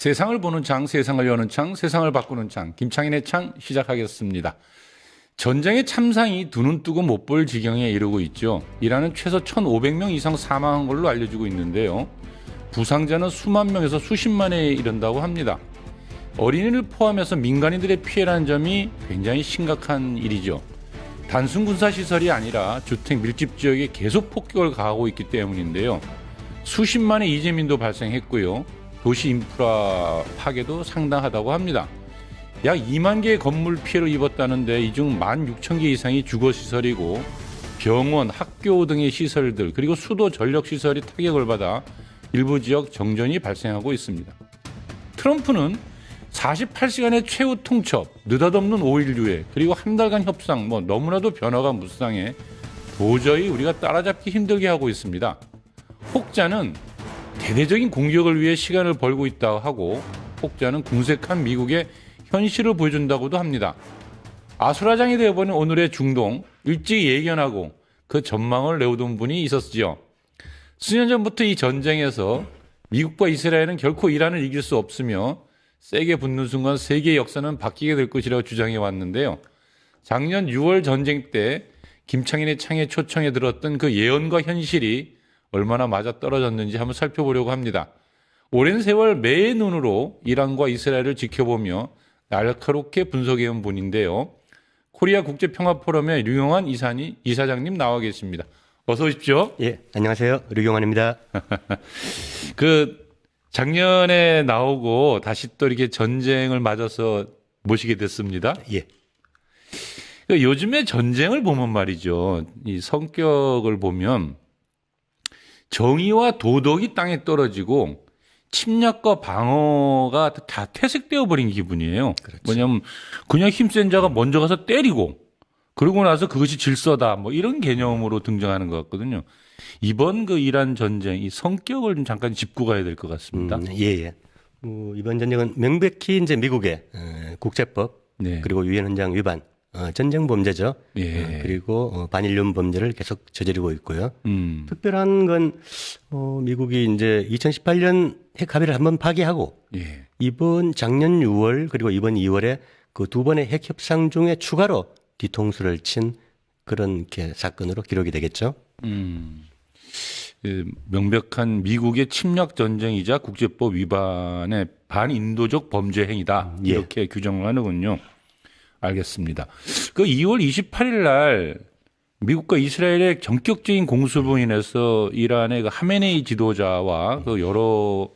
세상을 보는 창, 세상을 여는 창, 세상을 바꾸는 창, 김창인의 창 시작하겠습니다. 전쟁의 참상이 두 눈 뜨고 못 볼 지경에 이르고 있죠. 이란은 최소 1,500명 이상 사망한 걸로 알려지고 있는데요. 부상자는 수만 명에서 수십만에 이른다고 합니다. 어린이를 포함해서 민간인들의 피해라는 점이 굉장히 심각한 일이죠. 단순 군사시설이 아니라 주택 밀집 지역에 계속 폭격을 가하고 있기 때문인데요. 수십만의 이재민도 발생했고요. 도시 인프라 파괴도 상당하다고 합니다. 약 2만 개의 건물 피해를 입었다는데 이 중 16,000개 이상이 주거시설이고 병원, 학교 등의 시설들 그리고 수도 전력시설이 타격을 받아 일부 지역 정전이 발생하고 있습니다. 트럼프는 48시간의 최후 통첩, 느닷없는 5일 유예, 그리고 한 달간 협상, 너무나도 변화가 무쌍해 도저히 우리가 따라잡기 힘들게 하고 있습니다. 혹자는 대대적인 공격을 위해 시간을 벌고 있다고 하고 혹자는 궁색한 미국의 현실을 보여준다고도 합니다. 아수라장이 되어버린 오늘의 중동, 일찍 예견하고 그 전망을 내오던 분이 있었지요. 수년 전부터 이 전쟁에서 미국과 이스라엘은 결코 이란을 이길 수 없으며 세게 붙는 순간 세계의 역사는 바뀌게 될 것이라고 주장해 왔는데요. 작년 6월 전쟁 때 김창인의 창에 초청해 들었던 그 예언과 현실이 얼마나 맞아떨어졌는지 한번 살펴보려고 합니다. 오랜 세월 매의 눈으로 이란과 이스라엘을 지켜보며 날카롭게 분석해온 분인데요. 코리아 국제평화포럼의 류경환 이사장님 나와 계십니다. 어서 오십시오. 예, 안녕하세요. 류경환입니다. 작년에 나오고 다시 또 이렇게 전쟁을 맞아서 모시게 됐습니다. 예. 요즘에 전쟁을 보면 말이죠. 이 성격을 보면 정의와 도덕이 땅에 떨어지고 침략과 방어가 다 퇴색되어 버린 기분이에요. 그렇죠. 뭐냐면 그냥 힘센 자가 먼저 가서 때리고 그러고 나서 그것이 질서다 이런 개념으로 등장하는 것 같거든요. 이번 이란 전쟁 이 성격을 좀 잠깐 짚고 가야 될 것 같습니다. 예. 이번 전쟁은 명백히 이제 미국의 국제법 네. 그리고 유엔 헌장 위반 전쟁 범죄죠. 예. 그리고 반인륜 범죄를 계속 저지르고 있고요. 특별한 건 미국이 이제 2018년 핵 합의를 한번 파기하고 예. 이번 작년 6월 그리고 이번 2월에 그 두 번의 핵 협상 중에 추가로 뒤통수를 친 그런 사건으로 기록이 되겠죠. 명백한 미국의 침략 전쟁이자 국제법 위반의 반인도적 범죄 행위다. 이렇게 규정을 하는군요. 알겠습니다. 2월 28일 날 미국과 이스라엘의 전격적인 공습으로 인해서 이란의 하메네이 지도자와 여러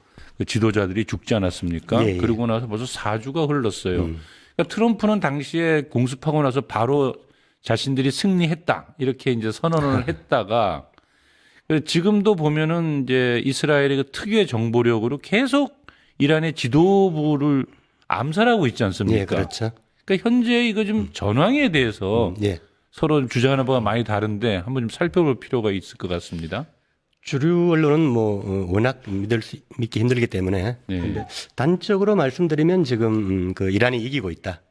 지도자들이 죽지 않았습니까? 예. 그러고 나서 벌써 4주가 흘렀어요. 그러니까 트럼프는 당시에 공습하고 나서 바로 자신들이 승리했다 이렇게 이제 선언을 했다가 지금도 보면은 이제 이스라엘의 특유의 정보력으로 계속 이란의 지도부를 암살하고 있지 않습니까? 예, 그렇죠. 그러니까 현재 이거 좀 전황에 대해서 서로 주장하는 바가 많이 다른데 한번 좀 살펴볼 필요가 있을 것 같습니다. 주류 언론은 워낙 믿기 힘들기 때문에 근데 단적으로 말씀드리면 지금 이란이 이기고 있다,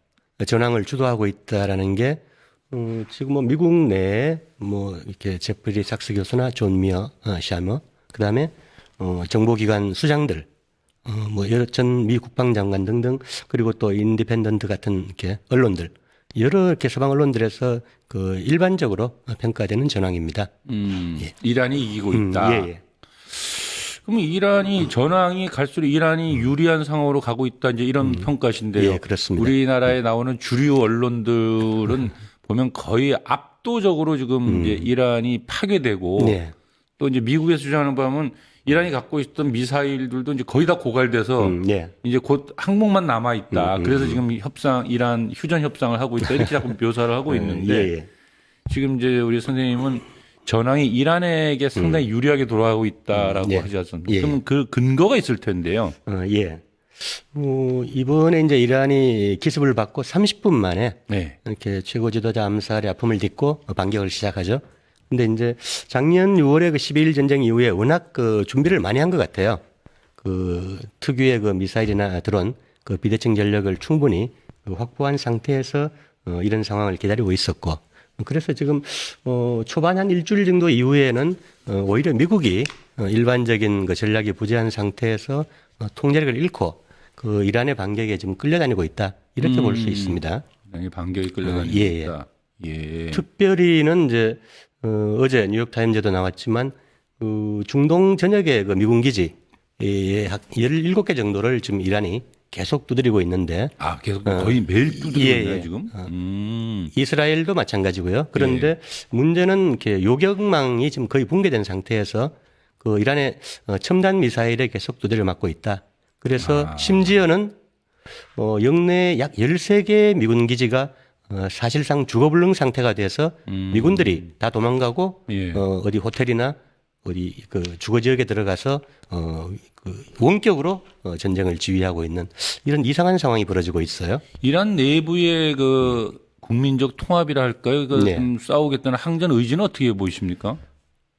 전황을 주도하고 있다라는 게 지금 미국 내에 이렇게 제프리 삭스 교수나 존 미어 샤머 그다음에 정보기관 수장들 여러 전 미 국방장관 등등 그리고 또 인디펜던트 같은 이렇게 언론들 여러 이렇게 서방 언론들에서 일반적으로 평가되는 전황입니다. 예. 이란이 이기고 있다. 예. 그럼 이란이 전황이 갈수록 이란이 유리한 상황으로 가고 있다 이제 이런 평가신데요. 예, 그렇습니다. 우리나라에 나오는 주류 언론들은 보면 거의 압도적으로 지금 이제 이란이 파괴되고 또 이제 미국에서 주장하는 바면 이란이 갖고 있던 미사일들도 이제 거의 다 고갈돼서 이제 곧 항목만 남아 있다. 그래서 지금 이란 휴전 협상을 하고 있다. 이렇게 자꾸 묘사를 하고 있는데 지금 이제 우리 선생님은 전황이 이란에게 상당히 유리하게 돌아가고 있다라고 하지 않습니까? 그러면 그 근거가 있을 텐데요. 이번에 이제 이란이 기습을 받고 30분 만에 이렇게 최고 지도자 암살의 아픔을 딛고 반격을 시작하죠. 근데 이제 작년 6월에 12일 전쟁 이후에 워낙 준비를 많이 한 것 같아요. 특유의 미사일이나 드론 비대칭 전력을 충분히 확보한 상태에서 이런 상황을 기다리고 있었고 그래서 지금 초반 한 일주일 정도 이후에는 오히려 미국이 일반적인 전략이 부재한 상태에서 통제력을 잃고 그 이란의 반격에 지금 끌려다니고 있다 이렇게 볼 수 있습니다. 이란의 반격에 끌려다니고 예, 있다. 예. 특별히는 이제 어제 뉴욕 타임즈에도 나왔지만 중동 전역의 그 미군 기지 약 17개 정도를 지금 이란이 계속 두드리고 있는데 계속 거의 매일 두드리고 있나요, 예. 지금? 이스라엘도 마찬가지고요. 그런데 문제는 이렇게 요격망이 지금 거의 붕괴된 상태에서 그 이란의 첨단 미사일에 계속 두드려 맞고 있다. 그래서 심지어는 영내 약 13개 미군 기지가 사실상 죽어불능 상태가 돼서 미군들이 다 도망가고 예. 어디 호텔이나 어디 그 주거 지역에 들어가서 그 원격으로 전쟁을 지휘하고 있는 이런 이상한 상황이 벌어지고 있어요. 이란 내부의 그 국민적 통합이라 할까요? 그 네. 좀 싸우겠다는 항전 의지는 어떻게 보이십니까?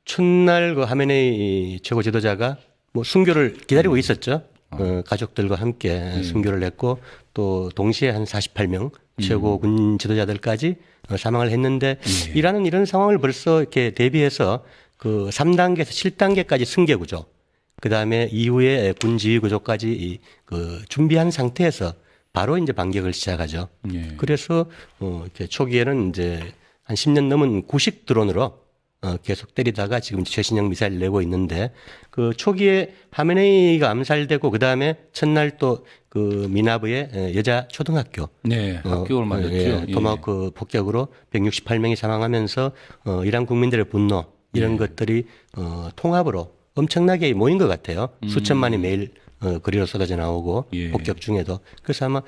첫날 그 하메네이 최고 지도자가 뭐 순교를 기다리고 있었죠. 가족들과 함께 순교를 했고 또 동시에 한 48명 최고 군 지도자들까지 사망을 했는데 이란은 이런 상황을 벌써 이렇게 대비해서 그 3단계에서 7단계까지 승계 구조, 그 다음에 이후에 군 지휘 구조까지 그 준비한 상태에서 바로 이제 반격을 시작하죠. 예. 그래서 이렇게 초기에는 이제 한 10년 넘은 구식 드론으로 계속 때리다가 지금 최신형 미사일 내고 있는데 그 초기에 하메네이가 암살되고 그 다음에 첫날 또 그 미나브의 여자 초등학교 네, 학교를 맞았죠. 예, 토마호크 폭격으로 168명이 사망하면서 이란 국민들의 분노 이런 것들이 통합으로 엄청나게 모인 것 같아요. 수천만이 매일 거리로 쏟아져 나오고 폭격 중에도 그래서 아마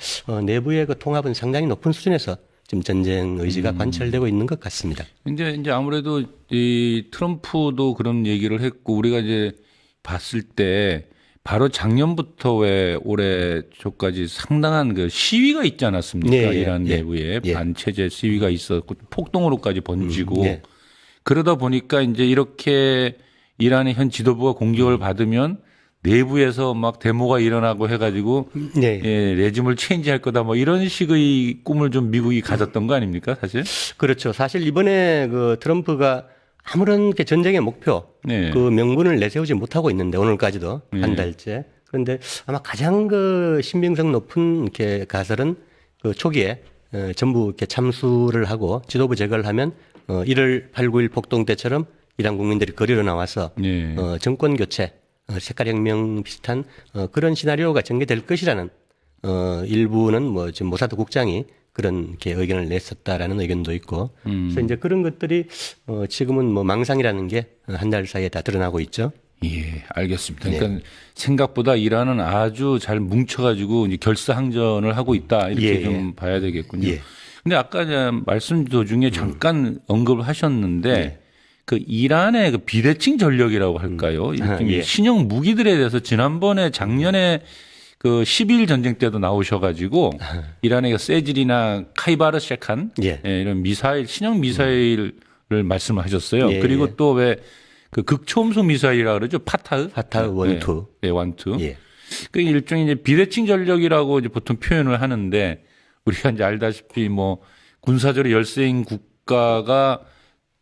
내부의 그 통합은 상당히 높은 수준에서 지금 전쟁 의지가 관철되고 있는 것 같습니다. 이제 아무래도 이 트럼프도 그런 얘기를 했고 우리가 이제 봤을 때 바로 작년부터 왜 올해 초까지 상당한 그 시위가 있지 않았습니까? 이란 내부에 반체제 시위가 있었고 폭동으로까지 번지고 그러다 보니까 이제 이렇게 이란의 현 지도부가 공격을 받으면 내부에서 막 데모가 일어나고 해가지고 레짐을 체인지할 거다 뭐 이런 식의 꿈을 좀 미국이 가졌던 거 아닙니까 사실? 그렇죠. 사실 이번에 그 트럼프가 아무런 그 전쟁의 목표 그 명분을 내세우지 못하고 있는데 오늘까지도 한 달째. 그런데 아마 가장 그 신빙성 높은 이렇게 가설은 그 초기에 전부 이렇게 참수를 하고 지도부 제거를 하면 1월 8, 9일 폭동 때처럼 이란 국민들이 거리로 나와서 정권 교체, 색깔혁명 비슷한 그런 시나리오가 전개될 것이라는 일부는 뭐 지금 모사드 국장이 그런 이렇게 의견을 냈었다라는 의견도 있고 그래서 이제 그런 것들이 지금은 뭐 망상이라는 게 한 달 사이에 다 드러나고 있죠. 예, 알겠습니다. 그러니까 생각보다 이란은 아주 잘 뭉쳐가지고 이제 결사항전을 하고 있다 이렇게 좀 봐야 되겠군요. 근데 아까 이제 말씀 도중에 잠깐 언급을 하셨는데 그 이란의 그 비대칭 전력이라고 할까요? 이렇게 신형 무기들에 대해서 지난번에 작년에 그 12일 전쟁 때도 나오셔가지고 이란의 그 세질이나 카이바르 셰칸 이런 미사일 신형 미사일을 말씀을 하셨어요. 그리고 또 왜 그 극초음속 미사일이라고 그러죠? 파타흐 원투. 원투. 그 일종의 이제 비대칭 전력이라고 이제 보통 표현을 하는데 우리가 이제 알다시피 뭐 군사적으로 열세인 국가가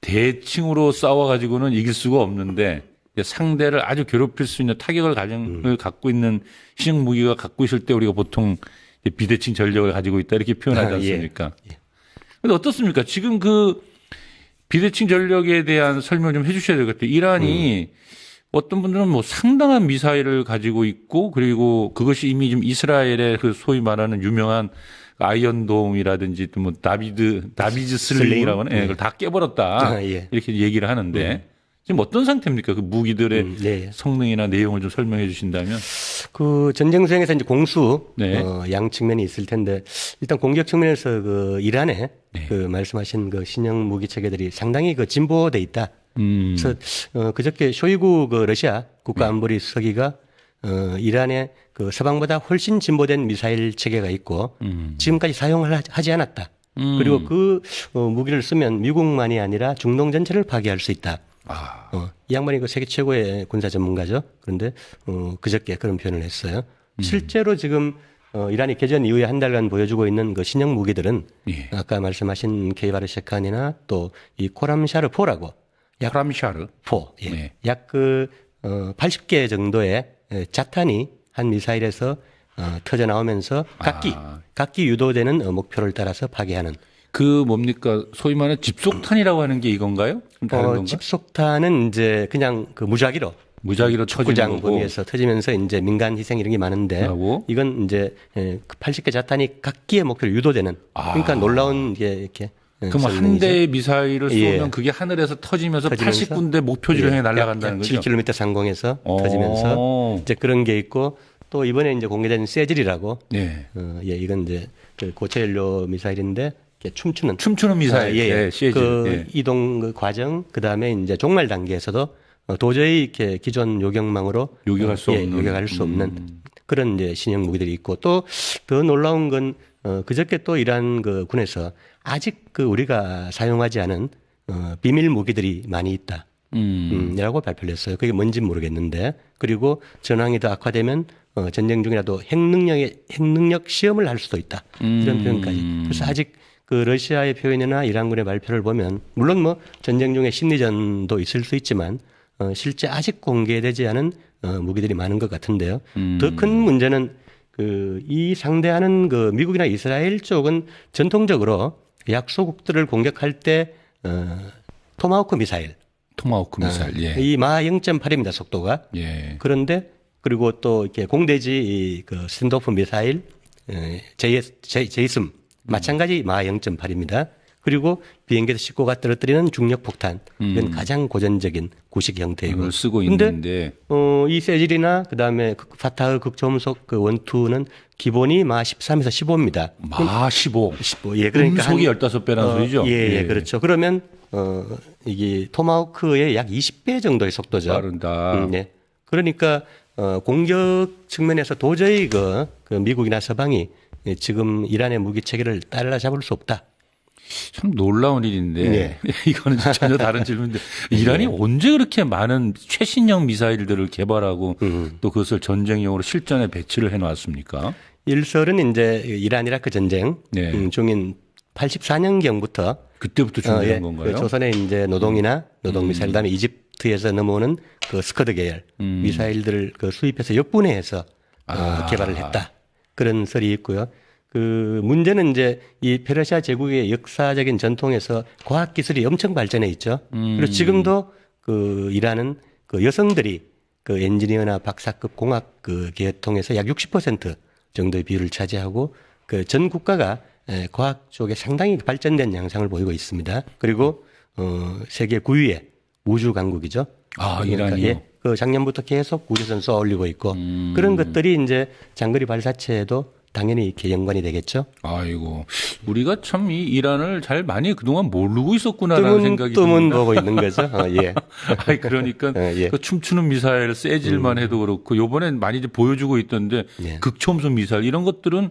대칭으로 싸워가지고는 이길 수가 없는데 상대를 아주 괴롭힐 수 있는 타격을 가정을 갖고 있는 신형 무기가 갖고 있을 때 우리가 보통 비대칭 전력을 가지고 있다 이렇게 표현하지 않습니까? 그런데 어떻습니까? 지금 그 비대칭 전력에 대한 설명을 좀 해주셔야 될 것 같아요. 이란이 어떤 분들은 뭐 상당한 미사일을 가지고 있고 그리고 그것이 이미 좀 이스라엘의 그 소위 말하는 유명한 아이언돔이라든지 또 뭐 다비즈 슬링이라고 하는 그걸 다 깨버렸다 이렇게 얘기를 하는데 지금 어떤 상태입니까? 그 무기들의 성능이나 내용을 좀 설명해 주신다면. 그 전쟁 수행에서 이제 공수 양 측면이 있을 텐데 일단 공격 측면에서 그 이란의 그 말씀하신 그 신형 무기 체계들이 상당히 그 진보돼 있다. 그래서 그저께 쇼이구 그 러시아 국가안보리 수석이가 이란의 그 서방보다 훨씬 진보된 미사일 체계가 있고 지금까지 사용을 하지 않았다. 그리고 그 무기를 쓰면 미국만이 아니라 중동 전체를 파괴할 수 있다. 이 양반이 그 세계 최고의 군사 전문가죠. 그런데 그저께 그런 표현을 했어요. 실제로 지금 이란이 개전 이후에 한 달간 보여주고 있는 그 신형 무기들은 아까 말씀하신 케이바르 셰칸이나 또 이 코람샤르4라고 약 그 80개 정도의 자탄이 한 미사일에서 터져 나오면서 각기 유도되는 목표를 따라서 파괴하는. 그 뭡니까 소위 말하는 집속탄이라고 하는 게 이건가요? 좀 다른 건가? 집속탄은 이제 그냥 그 무작위로 터지는 구장 거고. 범위에서 터지면서 이제 민간 희생 이런 게 많은데 하고. 이건 이제 80개 자탄이 각기의 목표로 유도되는. 그러니까 놀라운 게 이렇게. 그럼 한 대의 미사일을 쏘면 예. 그게 하늘에서 터지면서 80군데 목표지를 향해 날아간다는 약 거죠? 7km 상공에서 터지면서 이제 그런 게 있고 또 이번에 이제 공개된 세질이라고 네. 이건 이제 그 고체 연료 미사일인데 이렇게 춤추는 미사일, 세질. 그 이동 그 과정 그다음에 이제 종말 단계에서도 도저히 이렇게 기존 요격망으로 요격할 수 없는. 그런 이제 신형 무기들이 있고 또 더 놀라운 건 그저께 또 이란 그 군에서 아직 그 우리가 사용하지 않은 비밀 무기들이 많이 있다. 라고 발표를 했어요. 그게 뭔지 모르겠는데 그리고 전황이 더 악화되면 전쟁 중이라도 핵능력 시험을 할 수도 있다. 이런 표현까지. 그래서 아직 그 러시아의 표현이나 이란군의 발표를 보면 물론 뭐 전쟁 중에 심리전도 있을 수 있지만 실제 아직 공개되지 않은 무기들이 많은 것 같은데요. 더 큰 문제는 이 상대하는 그 미국이나 이스라엘 쪽은 전통적으로 약소국들을 공격할 때 토마호크 미사일. 예. 이 마 0.8입니다, 속도가. 예. 그런데 그리고 또 이렇게 공대지 그 스탠드오프 미사일 제이슴 마찬가지 마 0.8입니다. 그리고 비행기에서 싣고가 떨어뜨리는 중력 폭탄 이건 가장 고전적인 구식 형태이고. 이걸 쓰고 있는데 이 세질이나 그다음에 파타흐 극초음속 그 원투는 기본이 마 13에서 15입니다. 마 15. 예, 그러니까 음속이 15배라는 소리죠. 예, 그렇죠. 그러면 이게 토마호크의 약 20배 정도의 속도죠. 빠른다. 네. 그러니까 공격 측면에서 도저히 그 미국이나 서방이 지금 이란의 무기 체계를 따라잡을 수 없다. 참 놀라운 일인데 네. 이거는 전혀 다른 질문인데 이란이 언제 그렇게 많은 최신형 미사일들을 개발하고 또 그것을 전쟁용으로 실전에 배치를 해놨습니까? 일설은 이제 이란 이라크 전쟁 중인 84년경부터 그때부터 준비한 건가요? 조선의 이제 노동이나 노동 미사일 그다음에 이집트에서 넘어오는 그 스커드 계열 미사일들을 그 수입해서 역분해해서 개발을 했다. 그런 설이 있고요. 그 문제는 이제 이 페르시아 제국의 역사적인 전통에서 과학 기술이 엄청 발전해 있죠. 그리고 지금도 그 이란은 그 여성들이 그 엔지니어나 박사급 공학 그 계통에서 약 60% 정도의 비율을 차지하고 그 전 국가가 과학 쪽에 상당히 발전된 양상을 보이고 있습니다. 그리고 세계 9위의 우주 강국이죠. 이란이요. 그 작년부터 계속 우주선 쏘아 올리고 있고 그런 것들이 이제 장거리 발사체에도 당연히 이렇게 연관이 되겠죠. 아이고, 우리가 참 이 이란을 잘 많이 그동안 모르고 있었구나라는 생각이 듭니다. 뜸은 보고 있는 거죠. 예. 아니, 그러니까 그 춤추는 미사일, 세질만 해도 그렇고 요번엔 많이 이제 보여주고 있던데 극초음속 미사일 이런 것들은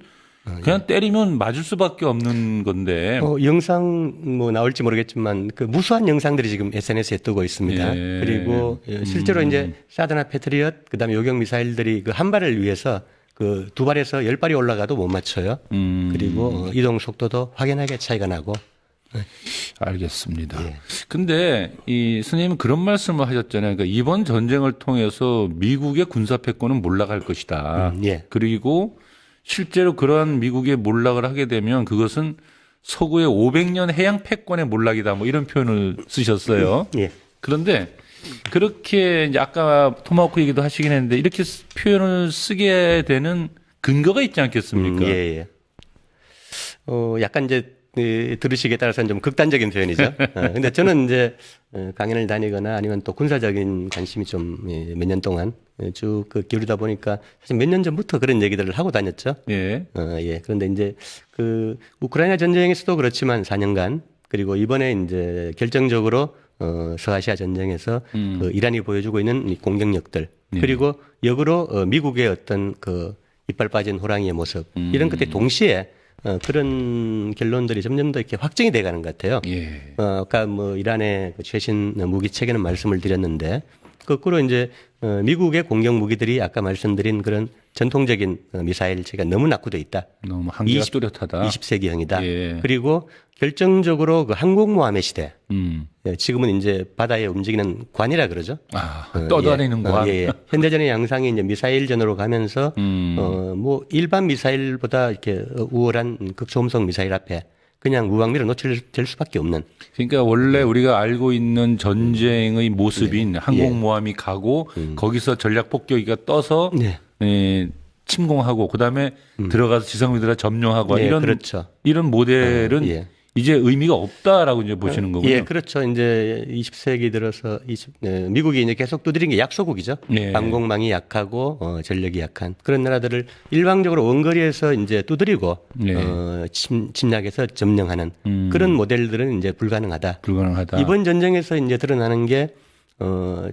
그냥 때리면 맞을 수밖에 없는 건데. 영상 뭐 나올지 모르겠지만 그 무수한 영상들이 지금 SNS에 뜨고 있습니다. 그리고 실제로 이제 사드나 패트리엇 그다음에 요격 미사일들이 그 한 발을 위해서 그 두 발에서 10발이 올라가도 못 맞춰요. 그리고 이동 속도도 확연하게 차이가 나고. 알겠습니다. 근데 이 스님은 그런 말씀을 하셨잖아요. 그러니까 이번 전쟁을 통해서 미국의 군사 패권은 몰락할 것이다. 그리고 실제로 그러한 미국의 몰락을 하게 되면 그것은 서구의 500년 해양 패권의 몰락이다. 뭐 이런 표현을 쓰셨어요. 그런데 그렇게 이제 아까 토마호크 얘기도 하시긴 했는데 이렇게 표현을 쓰게 되는 근거가 있지 않겠습니까? 약간 이제 들으시기에 따라서는 좀 극단적인 표현이죠. 근데 저는 이제 강연을 다니거나 아니면 또 군사적인 관심이 좀 몇 년 동안 쭉 기울이다 보니까 사실 몇 년 전부터 그런 얘기들을 하고 다녔죠. 그런데 이제 그 우크라이나 전쟁에서도 그렇지만 4년간 그리고 이번에 이제 결정적으로 서아시아 전쟁에서 그 이란이 보여주고 있는 이 공격력들 그리고 역으로 미국의 어떤 그 이빨 빠진 호랑이의 모습 이런 것들 동시에 그런 결론들이 점점 더 이렇게 확정이 돼가는 것 같아요. 아까 뭐 이란의 그 최신 무기 체계는 말씀을 드렸는데 거꾸로 이제 미국의 공격 무기들이 아까 말씀드린 그런 전통적인 미사일 체계가 너무 낙후돼 있다. 너무 한계가 뚜렷하다. 20세기형이다. 예. 그리고 결정적으로 그 항공모함의 시대. 음. 예, 지금은 이제 바다에 움직이는 관이라 그러죠. 떠다니는 관. 예, 예. 현대전의 양상이 이제 미사일전으로 가면서 뭐 일반 미사일보다 이렇게 우월한 극초음속 미사일 앞에 그냥 무방비로 노출될 수밖에 없는. 그러니까 원래 우리가 알고 있는 전쟁의 모습인 항공모함이 가고 거기서 전략 폭격기가 떠서 침공하고 그다음에 들어가서 지상민들을 점령하고 예, 이런 그렇죠. 이런 모델은 이제 의미가 없다라고 이제 보시는 거군요. 예, 그렇죠. 이제 20세기 들어서 미국이 이제 계속 두드린 게 약소국이죠. 예. 방공망이 약하고 전력이 약한 그런 나라들을 일방적으로 원거리에서 이제 두드리고 침략해서 점령하는 그런 모델들은 이제 불가능하다. 이번 전쟁에서 이제 드러나는 게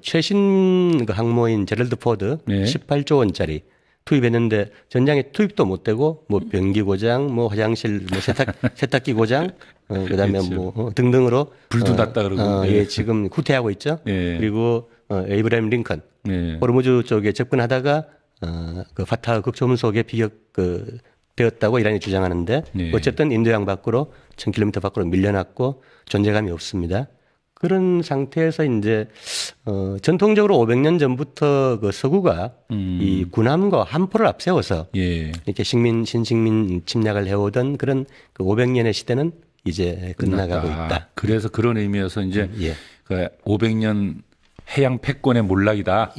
최신 그 항모인 제럴드 포드 18조 원짜리 투입했는데 전장에 투입도 못 되고 뭐 변기 고장, 뭐 화장실, 뭐 세탁기 고장, 그다음에 그렇죠. 뭐 등등으로 불도 났다 그러고 예, 지금 후퇴하고 있죠. 그리고 에이브라임 링컨 호르무즈 쪽에 접근하다가 그 파타 극초음속에 비격 되었다고 이란이 주장하는데 어쨌든 인도양 밖으로 1000km 밖으로 밀려났고 존재감이 없습니다. 그런 상태에서 이제 전통적으로 500년 전부터 그 서구가 이 군함과 함포를 앞세워서 이렇게 신식민 침략을 해오던 그런 그 500년의 시대는 이제 끝나가고 있다. 그래서 그런 의미에서 이제 그 500년 해양 패권의 몰락이다.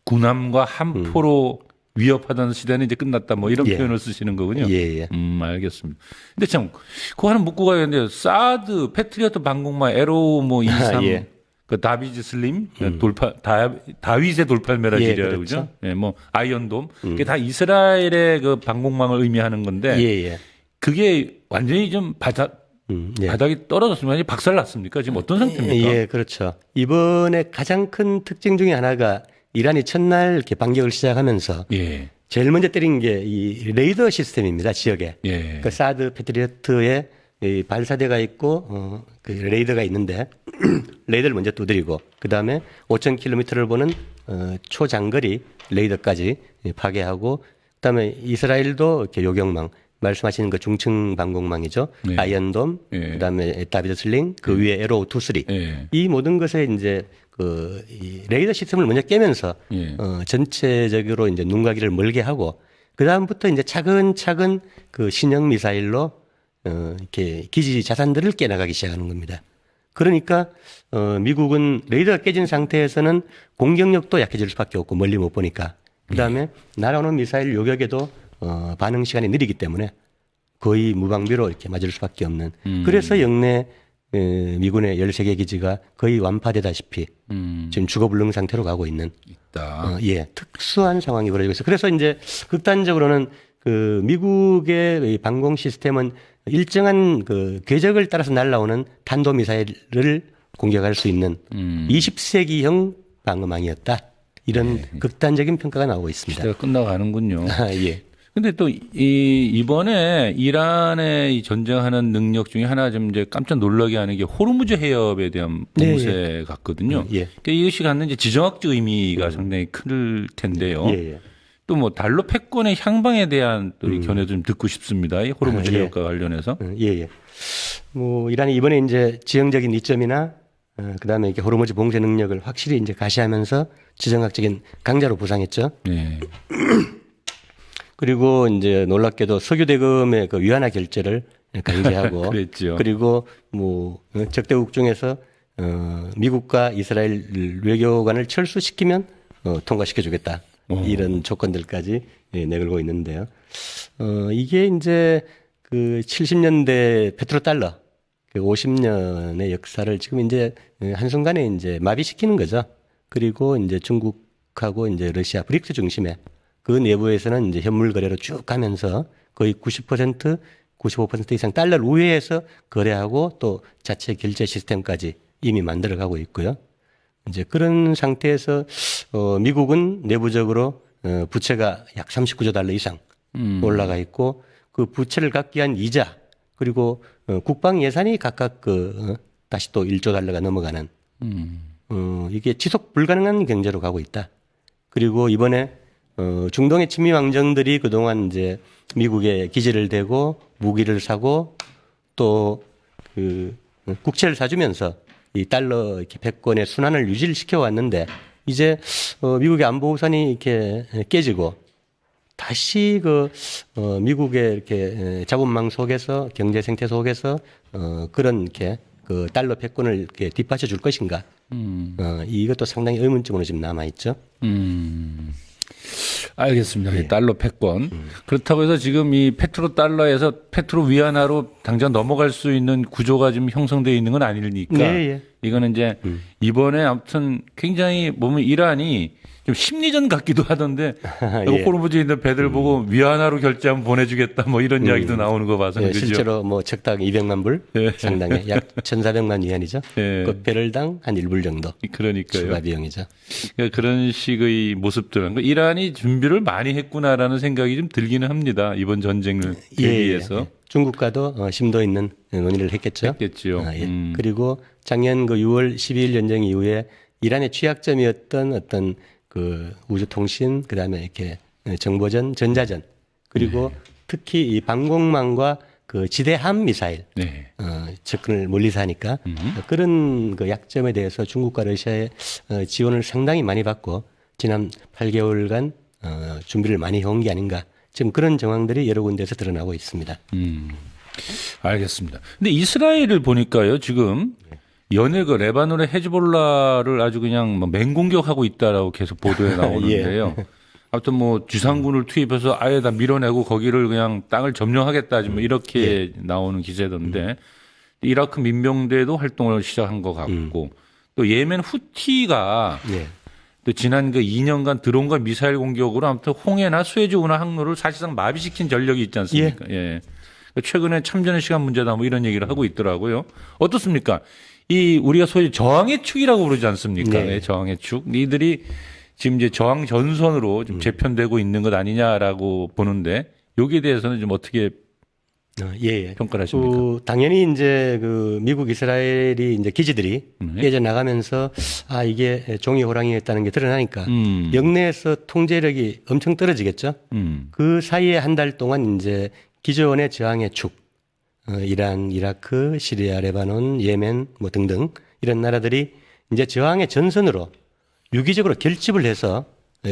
군함과 함포로 위협하던 시대는 이제 끝났다. 뭐 이런 표현을 쓰시는 거군요. 알겠습니다. 근데 참, 그거 하나 묻고 가야겠는데, 사드, 패트리어트 방공마, 에로 뭐 23, 그 다비즈 슬림, 다윗의 돌팔매라지리라고 그러죠. 예, 뭐 아이언돔. 그게 다 이스라엘의 그 방공망을 의미하는 건데, 그게 완전히 좀 바닥이 떨어졌습니다. 박살 났습니까? 지금 어떤 상태입니까? 예, 그렇죠. 이번에 가장 큰 특징 중에 하나가 이란이 첫날 이렇게 반격을 시작하면서 제일 먼저 때린 게 이 레이더 시스템입니다. 지역에. 그 사드 패트리어트에 이 발사대가 있고 그 레이더가 있는데 레이더를 먼저 두드리고 그다음에 5,000km를 보는 초장거리 레이더까지 파괴하고 그다음에 이스라엘도 이렇게 요격망 말씀하시는 그 중층 방공망이죠. 아이언돔, 그다음에 다비드 슬링, 그 위에 에로우 2, 3. 이 모든 것에 이제 이 레이더 시스템을 먼저 깨면서 전체적으로 이제 눈가기를 멀게 하고 그 다음부터 이제 차근차근 그 신형 미사일로 이렇게 기지 자산들을 깨나가기 시작하는 겁니다. 그러니까 미국은 레이더가 깨진 상태에서는 공격력도 약해질 수밖에 없고 멀리 못 보니까 그 다음에 날아오는 미사일 요격에도 반응 시간이 느리기 때문에 거의 무방비로 이렇게 맞을 수밖에 없는. 그래서 영내 미군의 13개 기지가 거의 완파되다시피 지금 죽어불능 상태로 가고 있는 특수한 상황이 벌어지고 있어요. 그래서 이제 극단적으로는 그 미국의 방공 시스템은 일정한 그 궤적을 따라서 날아오는 탄도미사일을 공격할 수 있는 20세기형 방어망이었다. 이런 극단적인 평가가 나오고 있습니다. 시대가 끝나가는군요. 근데 또 이번에 이란의 이 전쟁하는 능력 중에 하나 좀 이제 깜짝 놀라게 하는 게 호르무즈 해협에 대한 봉쇄 같거든요. 그러니까 이것이 갖는 이제 지정학적 의미가 상당히 클 텐데요. 또 뭐 달러 패권의 향방에 대한 또 견해도 좀 듣고 싶습니다. 이 호르무즈 해협과 관련해서. 뭐 이란이 이번에 이제 지형적인 이점이나 그다음에 이렇게 호르무즈 봉쇄 능력을 확실히 이제 가시하면서 지정학적인 강자로 부상했죠. 그리고 이제 놀랍게도 석유 대금의 그 위안화 결제를 강제하고 그리고 뭐 적대국 중에서 미국과 이스라엘 외교관을 철수시키면 통과시켜 주겠다. 이런 조건들까지 내걸고 있는데요. 이게 이제 그 70년대 페트로달러 그 50년의 역사를 지금 이제 한순간에 이제 마비시키는 거죠. 그리고 이제 중국하고 이제 러시아 브릭스 중심에 그 내부에서는 이제 현물 거래로 쭉 가면서 거의 90%, 95% 이상 달러를 우회해서 거래하고 또 자체 결제 시스템까지 이미 만들어가고 있고요. 이제 그런 상태에서 미국은 내부적으로 부채가 약 39조 달러 이상 올라가 있고 그 부채를 갚기 위한 이자 그리고 국방 예산이 각각 다시 또 1조 달러가 넘어가는 이게 지속 불가능한 경제로 가고 있다. 그리고 이번에 중동의 친미 왕정들이 그동안 이제 미국에 기지를 대고 무기를 사고 또 그 국채를 사주면서 이 달러 이렇게 패권의 순환을 유지를 시켜 왔는데 이제 미국의 안보 우산이 이렇게 깨지고 다시 미국의 이렇게 자본망 속에서 경제 생태 속에서 그런 이렇게 그 달러 패권을 이렇게 뒷받쳐 줄 것인가? 이것도 상당히 의문점으로 지금 남아 있죠. 알겠습니다. 예. 달러 패권. 그렇다고 해서 지금 이 페트로 달러에서 페트로 위안화로 당장 넘어갈 수 있는 구조가 지금 형성되어 있는 건 아니니까. 네, 예. 이거는 이제 이번에 아무튼 굉장히 보면 이란이 좀 심리전 같기도 하던데 예. 호르무즈에 있는 배들 보고 위안화로 결제하면 보내주겠다 뭐 이런 이야기도 나오는 거 봐서. 예, 그죠? 실제로 뭐 척당 200만 불 예. 상당의 약 1,400만 위안이죠. 예. 그 배럴당 한 1불 정도 그러니까요. 추가 비용이죠. 그러니까 그런 식의 모습들, 이란이 준비를 많이 했구나라는 생각이 좀 들기는 합니다. 이번 전쟁을 대비해서. 예. 중국과도 심도 있는 논의를 했겠죠. 했겠죠. 예. 그리고 작년 그 6월 12일 전쟁 이후에 이란의 취약점이었던 어떤 그 우주통신, 그다음에 이렇게 정보전, 전자전, 그리고 특히 이 방공망과 그 지대함 미사일 네. 접근을 멀리서 하니까 그런 그 약점에 대해서 중국과 러시아의 지원을 상당히 많이 받고 지난 8개월간 준비를 많이 해온 게 아닌가. 지금 그런 정황들이 여러 군데에서 드러나고 있습니다. 알겠습니다. 근데 이스라엘을 보니까요, 지금 연일 그 레바논의 헤즈볼라를 아주 그냥 뭐 맹공격하고 있다라고 계속 보도에 나오는데요. 예. 아무튼 뭐 지상군을 투입해서 아예 다 밀어내고 거기를 그냥 땅을 점령하겠다, 뭐 이렇게 나오는 기세던데 이라크 민병대도 활동을 시작한 것 같고 또 예멘 후티가 예. 또 지난 그 2년간 드론과 미사일 공격으로 아무튼 홍해나 수에즈 운하 항로를 사실상 마비시킨 전력이 있지 않습니까? 예. 최근에 참전의 시간 문제다 뭐 이런 얘기를 하고 있더라고요. 어떻습니까? 이 우리가 소위 저항의 축이라고 부르지 않습니까? 네. 네, 저항의 축. 이들이 지금 이제 저항 전선으로 좀 재편되고 있는 것 아니냐라고 보는데 여기에 대해서는 좀 어떻게 예. 평가를 하십니까? 당연히 이제 그 미국 이스라엘이 이제 기지들이 깨져 나가면서 이게 종이 호랑이였다는 게 드러나니까 영내에서 통제력이 엄청 떨어지겠죠. 그 사이에 한 달 동안 이제 기존의 저항의 축, 이란, 이라크, 시리아, 레바논, 예멘 뭐 등등 이런 나라들이 이제 저항의 전선으로 유기적으로 결집을 해서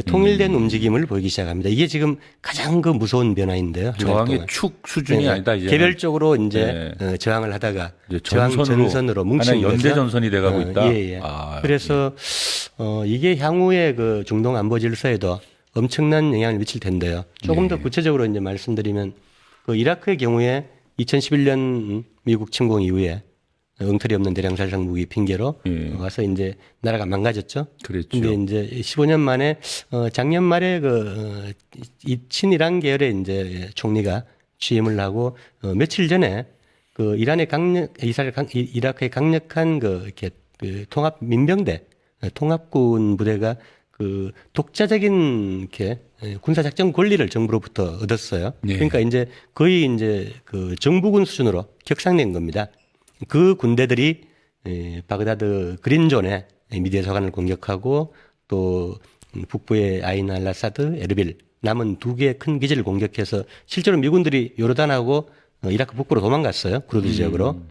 통일된 움직임을 보이기 시작합니다. 이게 지금 가장 그 무서운 변화인데요. 저항의 축 수준이 아니다. 이제 개별적으로 이제 저항을 하다가 저항 전선으로 뭉친 연대 전선이 돼가고 있다. 예. 그래서 이게 향후에 그 중동 안보 질서에도 엄청난 영향을 미칠 텐데요. 조금 더 구체적으로 이제 말씀드리면 그 이라크의 경우에 2011년 미국 침공 이후에 엉터리 없는 대량살상 무기 핑계로 와서 이제 나라가 망가졌죠. 그렇죠. 근데 이제 15년 만에 작년 말에 이 친이란 계열의 이제 총리가 취임을 하고 며칠 전에 그 이라크의 강력한 이렇게 그 통합 민병대 통합군 부대가 그 독자적인 이렇게 군사작전 권리를 정부로부터 얻었어요. 네. 그러니까 이제 거의 이제 그 정부군 수준으로 격상된 겁니다. 그 군대들이 바그다드 그린존에 미디어서관을 공격하고 또 북부의 아인 알라사드, 에르빌 남은 두 개의 큰 기지를 공격해서 실제로 미군들이 요르단하고 이라크 북부로 도망갔어요. 쿠르드 지역으로.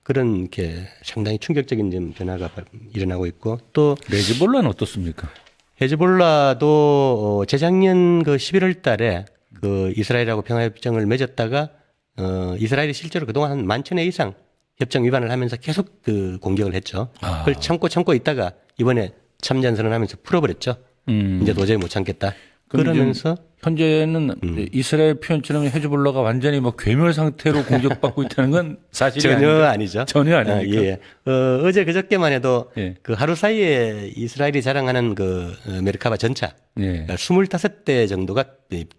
그런 이렇게 상당히 충격적인 좀 변화가 일어나고 있고 또 헤즈볼라는 어떻습니까? 헤즈볼라도 재작년 그 11월 달에 그 이스라엘하고 평화협정을 맺었다가 이스라엘이 실제로 그동안 한 11,000회 이상 협정 위반을 하면서 계속 그 공격을 했죠. 그걸 참고 있다가 이번에 참전선언 하면서 풀어버렸죠. 이제 도저히 못 참겠다. 그러면서 현재는 이스라엘 표현처럼 헤즈볼라가 완전히 뭐 괴멸 상태로 공격받고 있다는 건 사실이 전혀 아니죠. 전혀 아닙니까? 예. 어제 그저께만 해도 예. 그 하루 사이에 이스라엘이 자랑하는 그 메르카바 전차 예. 25대 정도가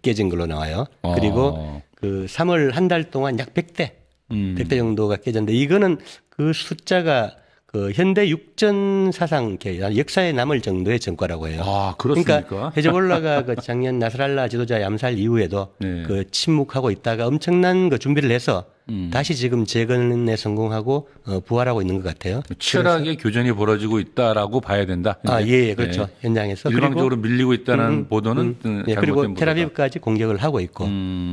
깨진 걸로 나와요. 그리고 그 3월 한 달 동안 약 100대 100대 정도가 깨졌는데 이거는 그 숫자가 그 현대 육전 사상 역사에 남을 정도의 전과라고 해요. 그렇습니까? 그러니까 헤즈볼라가 그 작년 나스랄라 지도자 암살 이후에도 네. 그 침묵하고 있다가 엄청난 그 준비를 해서 다시 지금 재건에 성공하고 부활하고 있는 것 같아요. 치열하게 교전이 벌어지고 있다라고 봐야 된다. 예, 그렇죠. 네. 현장에서 일방적으로 밀리고 있다는 보도는 예, 그리고 테라비브까지 공격을 하고 있고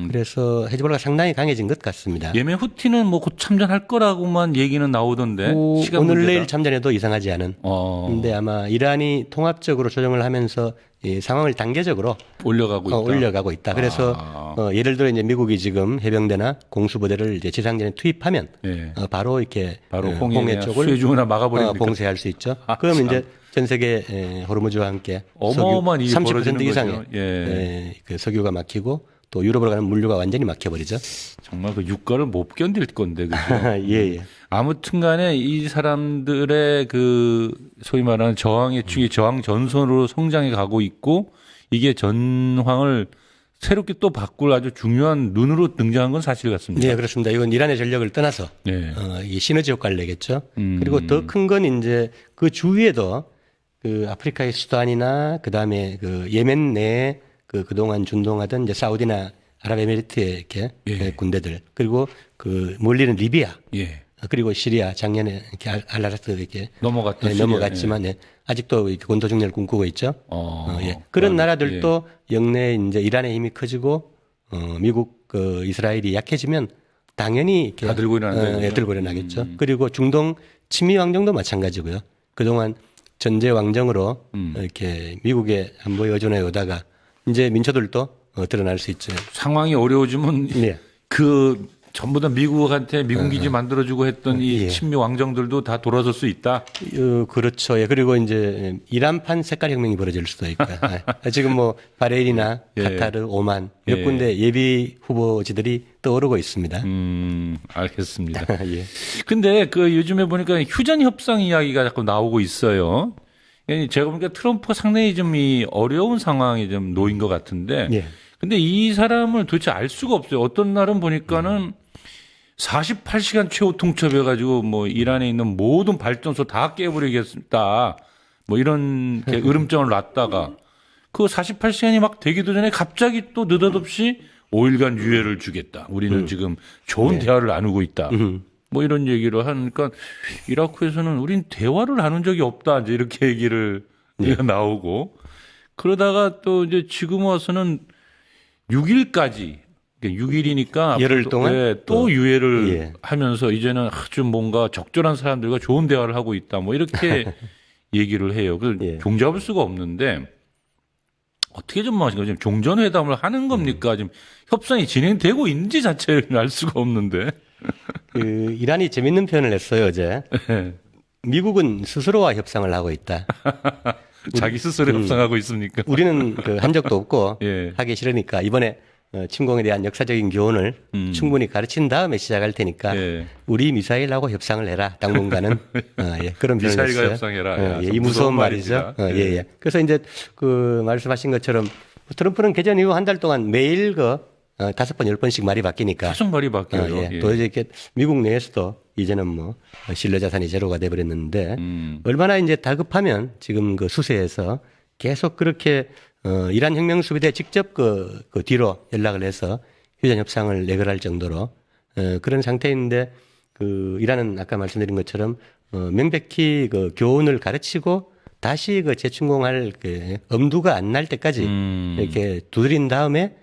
그래서 헤즈볼라가 상당히 강해진 것 같습니다. 예멘 후티는 뭐 곧 참전할 거라고만 얘기는 나오던데 시간 오늘 문제다. 내일 참전해도 이상하지 않은. 근데 아마 이란이 통합적으로 조정을 하면서 이 상황을 단계적으로 올려가고 있다. 그래서 예를 들어 이제 미국이 지금 해병대나 공수부대를 이제 지상전에 투입하면 바로 이렇게 홍해 쪽을 수해중이나 막아버리니까 봉쇄할 수 있죠. 그럼 이제 전 세계 호르무즈와 함께 어마어마한 일이 30% 이상의 거죠. 그 석유가 막히고 또 유럽으로 가는 물류가 완전히 막혀버리죠. 정말 그 유가를 못 견딜 건데 그죠? 예. 아무튼간에 이 사람들의 그 소위 말하는 저항의 축이 저항 전선으로 성장해 가고 있고 이게 전황을 새롭게 또 바꿀 아주 중요한 눈으로 등장한 건 사실 같습니다. 네, 그렇습니다. 이건 이란의 전력을 떠나서 이 시너지 효과를 내겠죠. 그리고 더 큰 건 이제 그 주위에도 그 아프리카의 수단이나 그다음에 그 예멘 내에 그동안 준동하던 이제 사우디나 아랍에미리트의 이렇게 군대들 그리고 그 멀리는 리비아 그리고 시리아 작년에 이렇게 알라사드 이렇게 넘어갔지만 아직도 이렇게 권도 중렬을 꿈꾸고 있죠. 그런 나라들도 영내 이제 이란의 힘이 커지고 미국 이스라엘이 약해지면 당연히 이렇게 다 들고 일어나겠죠. 그리고 중동 친미 왕정도 마찬가지고요. 그동안 전제 왕정으로 이렇게 미국의 안보에 의존해 오다가 이제 민초들도 드러날 수 있죠. 상황이 어려워지면 그 전부 다 미국한테 미군 기지 만들어주고 했던 이 친미 왕정들도 다 돌아설 수 있다. 그렇죠. 그리고 이제 이란판 색깔 혁명이 벌어질 수도 있고 지금 뭐 바레인이나 카타르, 오만 몇 군데 예비 후보지들이 떠오르고 있습니다. 알겠습니다. 근데 그 요즘에 보니까 휴전 협상 이야기가 자꾸 나오고 있어요. 제가 보니까 트럼프가 상당히 좀 이 어려운 상황에 좀 놓인 것 같은데. 근데 이 사람을 도대체 알 수가 없어요. 어떤 날은 보니까는 48시간 최후 통첩해가지고 뭐 이란에 있는 모든 발전소 다 깨버리겠다. 뭐 이런 으름장을 놨다가 그 48시간이 막 되기도 전에 갑자기 또 느닷없이 5일간 유예를 주겠다. 우리는 지금 좋은 대화를 나누고 있다. 뭐 이런 얘기를 하니까 이라크에서는 우린 대화를 나눈 적이 없다. 이제 이렇게 얘기를 나오고 그러다가 또 이제 지금 와서는 6일까지 6일이니까 열흘 동안 또 유예를 하면서 이제는 아주 뭔가 적절한 사람들과 좋은 대화를 하고 있다. 뭐 이렇게 얘기를 해요. 그래서 종잡을 수가 없는데 어떻게 좀 마시고 지금 종전회담을 하는 겁니까? 지금 협상이 진행되고 있는지 자체를 알 수가 없는데. 그 이란이 재밌는 표현을 했어요 어제. 미국은 스스로와 협상을 하고 있다. 자기 스스로 협상하고 있습니까? 우리는 한 적도 없고 하기 싫으니까 이번에 침공에 대한 역사적인 교훈을 충분히 가르친 다음에 시작할 테니까 우리 미사일하고 협상을 해라. 당분간은 그런 표현을 했어요. 미사일과 협상해라. 이 무서운 말이죠. 그래서 이제 그 말씀하신 것처럼 트럼프는 개전 이후 한 달 동안 매일 5번, 10번씩 말이 바뀌니까. 계속 말이 바뀌어요. 도저히 이렇게 미국 내에서도 이제는 뭐 신뢰 자산이 제로가 돼버렸는데 얼마나 이제 다급하면 지금 그 수세에서 계속 그렇게 이란 혁명 수비대 직접 그 뒤로 연락을 해서 휴전 협상을 내걸할 정도로 그런 상태인데 그 이란은 아까 말씀드린 것처럼 명백히 그 교훈을 가르치고 다시 그 재침공할 그 엄두가 안 날 때까지 이렇게 두드린 다음에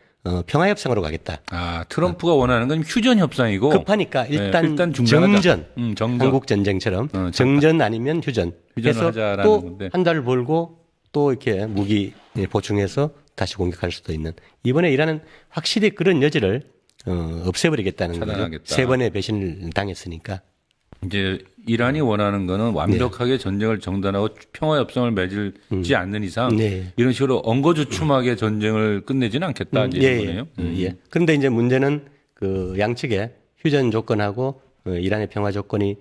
평화협상으로 가겠다. 트럼프가 원하는 건 휴전 협상이고 급하니까 일단 정전, 한국 전쟁처럼 정전 아니면 휴전. 그래서 또 한 달 벌고 또 이렇게 무기 보충해서 다시 공격할 수도 있는. 이번에 이란은 확실히 그런 여지를 없애버리겠다는 거죠. 3번의 배신을 당했으니까. 이제 이란이 원하는 거는 완벽하게 전쟁을 정단하고 평화 협상을 맺지 않는 이상 이런 식으로 엉거주춤하게 전쟁을 끝내지는 않겠다 이런 거네요. 그런데 이제 문제는 그 양측의 휴전 조건하고 이란의 평화 조건이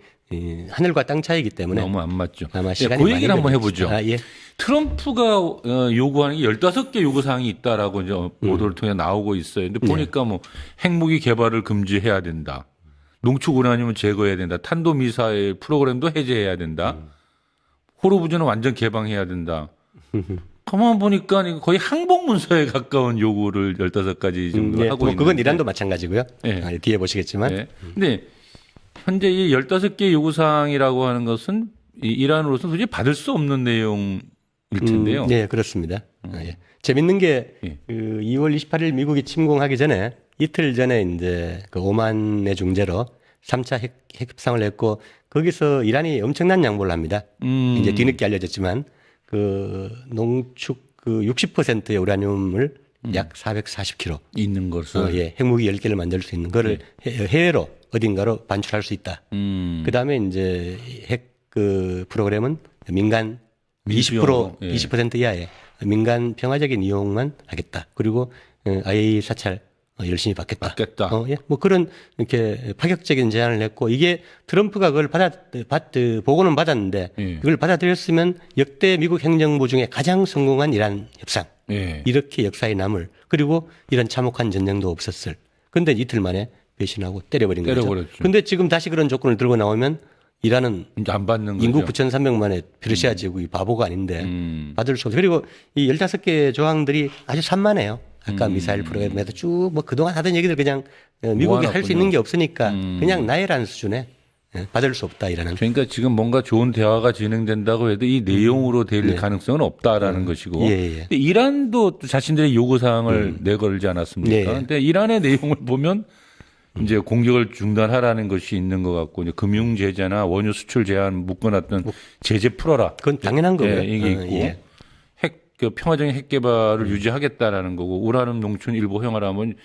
하늘과 땅 차이기 때문에 너무 안 맞죠. 아마 시간이 그 얘기를 한번 해보죠. 예. 트럼프가 요구하는 게 15개 요구사항이 있다라고 이제 보도를 통해 나오고 있어요. 근데 보니까 뭐 핵무기 개발을 금지해야 된다. 농축 우라늄을 제거해야 된다. 탄도미사일 프로그램도 해제해야 된다. 호르무즈는 완전 개방해야 된다. 가만 보니까 이거 거의 항복 문서에 가까운 요구를 15가지 정도 예, 하고 있는데. 그건 이란도 마찬가지고요. 예. 뒤에 보시겠지만. 네. 근데 현재 이 15개 요구사항이라고 하는 것은 이 이란으로서 도저히 받을 수 없는 내용일 텐데요. 네, 그렇습니다. 예. 재밌는 게 예. 그 2월 28일 미국이 침공하기 전에 이틀 전에 이제 그 오만의 중재로 3차 핵 협상을 했고 거기서 이란이 엄청난 양보를 합니다. 이제 뒤늦게 알려졌지만 그 농축 그 60%의 우라늄을 약 440kg 있는 것을. 예, 핵무기 10개를 만들 수 있는 거를 해외로 어딘가로 반출할 수 있다. 그다음에 이제 핵 그 프로그램은 민간 20% 예. 20% 이하의 민간 평화적인 이용만 하겠다. 그리고 IAEA 사찰 열심히 받겠다. 예. 뭐 그런 이렇게 파격적인 제안을 했고 이게 트럼프가 그걸 보고는 받았는데 예. 그걸 받아들였으면 역대 미국 행정부 중에 가장 성공한 이란 협상. 예. 이렇게 역사에 남을 그리고 이런 참혹한 전쟁도 없었을. 그런데 이틀 만에 배신하고 때려버린 거죠. 그런데 지금 다시 그런 조건을 들고 나오면 이란은 이제 안 받는 거죠. 인구 9,300만의 페르시아 제국이 바보가 아닌데 받을 수 없어. 그리고 이 15개 조항들이 아주 산만해요. 아까 미사일 프로그램에도 쭉 뭐 그동안 하던 얘기들 그냥 미국이 할 수 있는 게 없으니까 그냥 나열한 수준에 받을 수 없다 이라는. 그러니까 지금 뭔가 좋은 대화가 진행된다고 해도 이 내용으로 될 가능성은 없다라는 것이고. 예. 근데 이란도 또 자신들의 요구 사항을 내걸지 않았습니까? 그런데 이란의 내용을 보면 이제 공격을 중단하라는 것이 있는 것 같고 이제 금융 제재나 원유 수출 제한 묶어놨던 제재 풀어라. 그건 당연한 거고요. 예, 이게 있고 그 평화적인 핵 개발을 유지하겠다라는 거고 우라늄 농촌 일부 허용하라면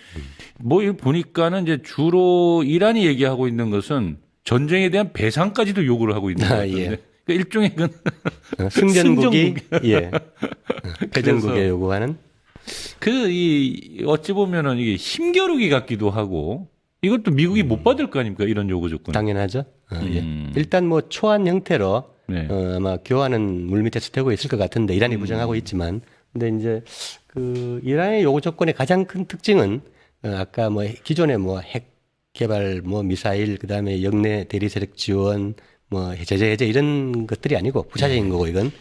뭐 이거 보니까는 이제 주로 이란이 얘기하고 있는 것은 전쟁에 대한 배상까지도 요구를 하고 있는 것 같은데. 예. 그러니까 일종의 그 승전국이 예. 패전국에 요구하는 이 어찌 보면은 이게 힘겨루기 같기도 하고 이것도 미국이 못 받을 거 아닙니까 이런 요구 조건. 당연하죠. 예. 일단 뭐 초안 형태로 네. 아마 교환은 물밑에서 되고 있을 것 같은데 이란이 부정하고 있지만 근데 이제 그 이란의 요구 조건의 가장 큰 특징은 아까 뭐 기존의 뭐 핵 개발 뭐 미사일 그다음에 영내 대리 세력 지원 뭐 제재 해제 이런 것들이 아니고 부차적인 거고 이건